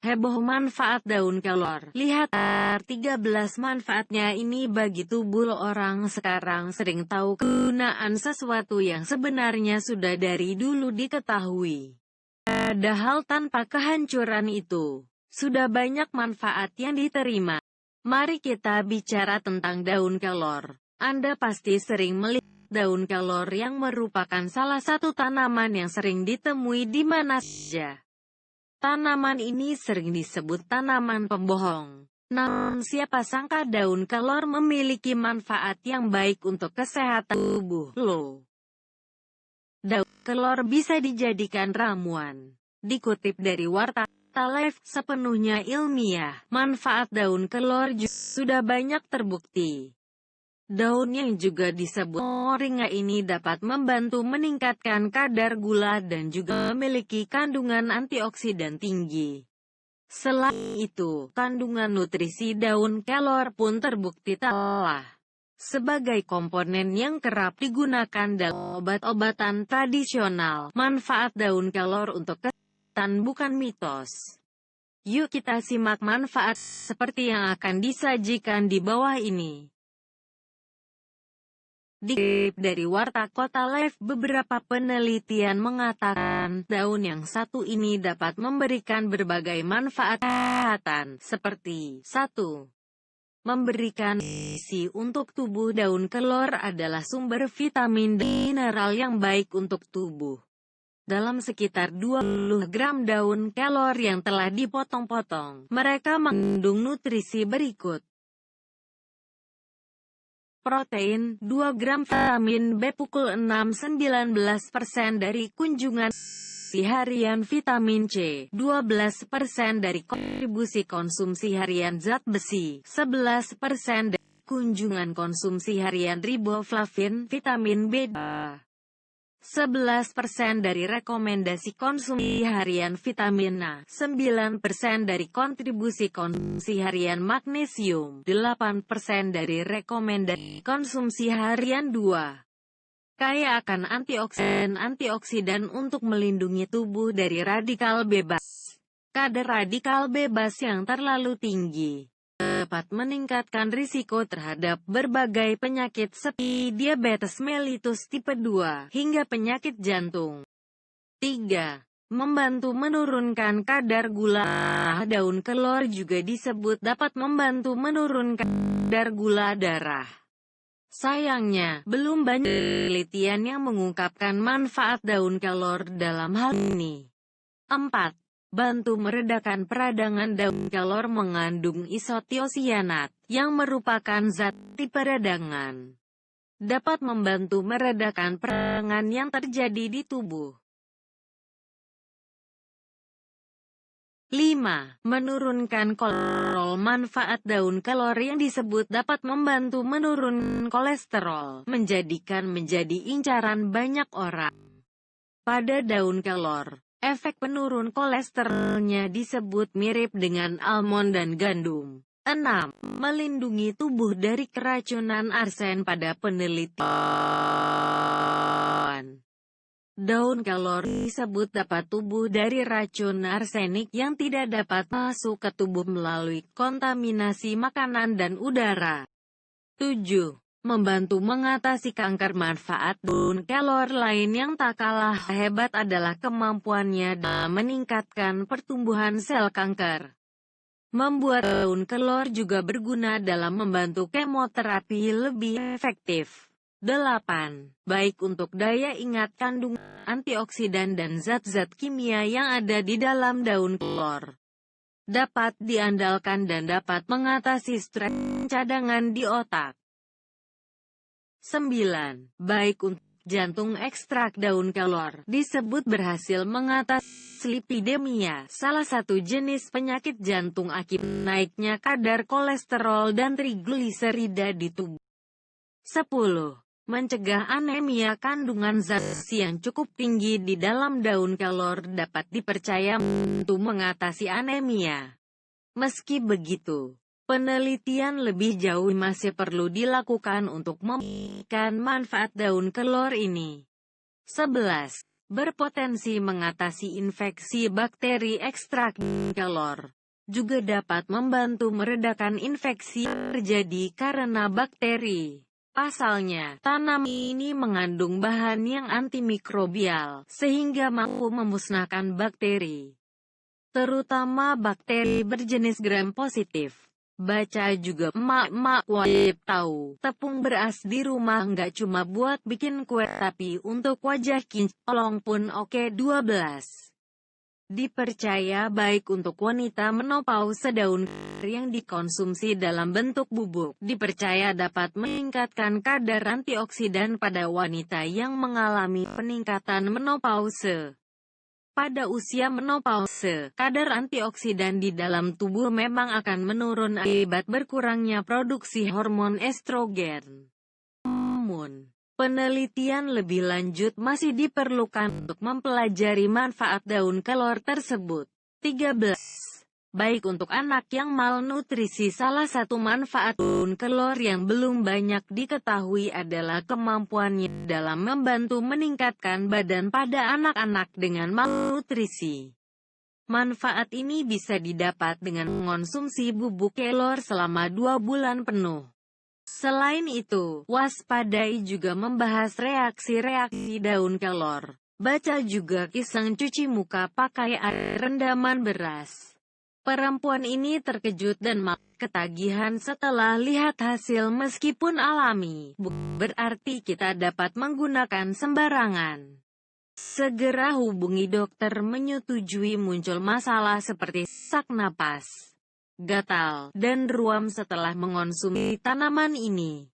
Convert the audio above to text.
Heboh manfaat daun kelor. Lihat 13 manfaatnya ini bagi tubuh orang sekarang sering tahu kegunaan sesuatu yang sebenarnya sudah dari dulu diketahui. Padahal tanpa kehancuran itu, sudah banyak manfaat yang diterima. Mari kita bicara tentang daun kelor. Anda pasti sering melihat daun kelor yang merupakan salah satu tanaman yang sering ditemui di mana saja. Tanaman ini sering disebut tanaman pembohong. Namun siapa sangka daun kelor memiliki manfaat yang baik untuk kesehatan tubuh lo. Daun kelor bisa dijadikan ramuan. Dikutip dari Warta Life, sepenuhnya ilmiah, manfaat daun kelor sudah banyak terbukti. Daun yang juga disebut moringa ini dapat membantu meningkatkan kadar gula dan juga memiliki kandungan antioksidan tinggi. Selain itu, kandungan nutrisi daun kelor pun terbukti telah sebagai komponen yang kerap digunakan dalam obat-obatan tradisional. Manfaat daun kelor untuk kesehatan bukan mitos. Yuk kita simak manfaat seperti yang akan disajikan di bawah ini. Dikutip dari Warta Kota Life, beberapa penelitian mengatakan daun yang satu ini dapat memberikan berbagai manfaat kesehatan, seperti 1. Memberikan gizi untuk tubuh. Daun kelor adalah sumber vitamin dan mineral yang baik untuk tubuh. Dalam sekitar 20 gram daun kelor yang telah dipotong-potong, mereka mengandung nutrisi berikut. Protein, 2 gram vitamin B pukul 6 19% dari kunjungan harian vitamin C, 12% dari kontribusi konsumsi harian zat besi, 11% dari kunjungan konsumsi harian riboflavin, vitamin B2. 11% dari rekomendasi konsumsi harian vitamin A, 9% dari kontribusi konsumsi harian magnesium, 8% dari rekomendasi konsumsi harian 2. Kaya akan antioksidan untuk melindungi tubuh dari radikal bebas. Kadar radikal bebas yang terlalu tinggi dapat meningkatkan risiko terhadap berbagai penyakit seperti diabetes mellitus tipe 2 hingga penyakit jantung. 3. Membantu menurunkan kadar gula. Daun kelor juga disebut dapat membantu menurunkan kadar gula darah. Sayangnya, belum banyak penelitian yang mengungkapkan manfaat daun kelor dalam hal ini. 4. Bantu meredakan peradangan. Daun kelor mengandung isotiosianat, yang merupakan zat anti peradangan. Dapat membantu meredakan peradangan yang terjadi di tubuh. 5. Menurunkan kolesterol. Manfaat daun kelor yang disebut dapat membantu menurunkan kolesterol, menjadi incaran banyak orang. Pada daun kelor, efek penurun kolesterolnya disebut mirip dengan almond dan gandum. 6. Melindungi tubuh dari keracunan arsen. Pada penelitian, daun kelor disebut dapat tubuh dari racun arsenik yang tidak dapat masuk ke tubuh melalui kontaminasi makanan dan udara. 7. Membantu mengatasi kanker. Manfaat daun kelor lain yang tak kalah hebat adalah kemampuannya dalam meningkatkan pertumbuhan sel kanker. Membuat daun kelor juga berguna dalam membantu kemoterapi lebih efektif. 8. Baik untuk daya ingat. Kandungan antioksidan dan zat-zat kimia yang ada di dalam daun kelor dapat diandalkan dan dapat mengatasi stres cadangan di otak. 9. Baik untuk jantung. Ekstrak daun kelor disebut berhasil mengatasi lipidemia, salah satu jenis penyakit jantung akibat naiknya kadar kolesterol dan trigliserida di tubuh. 10. Mencegah anemia. Kandungan zat besi yang cukup tinggi di dalam daun kelor dapat dipercaya membantu mengatasi anemia. Meski begitu, penelitian lebih jauh masih perlu dilakukan untuk membuktikan manfaat daun kelor ini. 11. berpotensi mengatasi infeksi bakteri ekstrak kelor. Juga dapat membantu meredakan infeksi yang terjadi karena bakteri. Pasalnya, tanaman ini mengandung bahan yang antimikrobial, sehingga mampu memusnahkan bakteri, terutama bakteri berjenis gram positif. Baca juga, emak-emak wajib tahu, tepung beras di rumah nggak cuma buat bikin kue tapi untuk wajah kinclong pun oke. 12. Dipercaya baik untuk wanita menopause. Daun yang dikonsumsi dalam bentuk bubuk dipercaya dapat meningkatkan kadar antioksidan pada wanita yang mengalami peningkatan menopause. Pada usia menopause, kadar antioksidan di dalam tubuh memang akan menurun akibat berkurangnya produksi hormon estrogen. Namun, penelitian lebih lanjut masih diperlukan untuk mempelajari manfaat daun kelor tersebut. 13. Baik untuk anak yang malnutrisi. Salah satu manfaat daun kelor yang belum banyak diketahui adalah kemampuannya dalam membantu meningkatkan badan pada anak-anak dengan malnutrisi. Manfaat ini bisa didapat dengan mengonsumsi bubuk kelor selama 2 bulan penuh. Selain itu, waspadai juga membahas reaksi-reaksi daun kelor. Baca juga kisah cuci muka pakai air rendaman beras. Perempuan ini terkejut dan ketagihan setelah lihat hasil meskipun alami. Berarti kita dapat menggunakan sembarangan. Segera hubungi dokter. Menyetujui muncul masalah seperti sesak napas, gatal, dan ruam setelah mengonsumsi tanaman ini.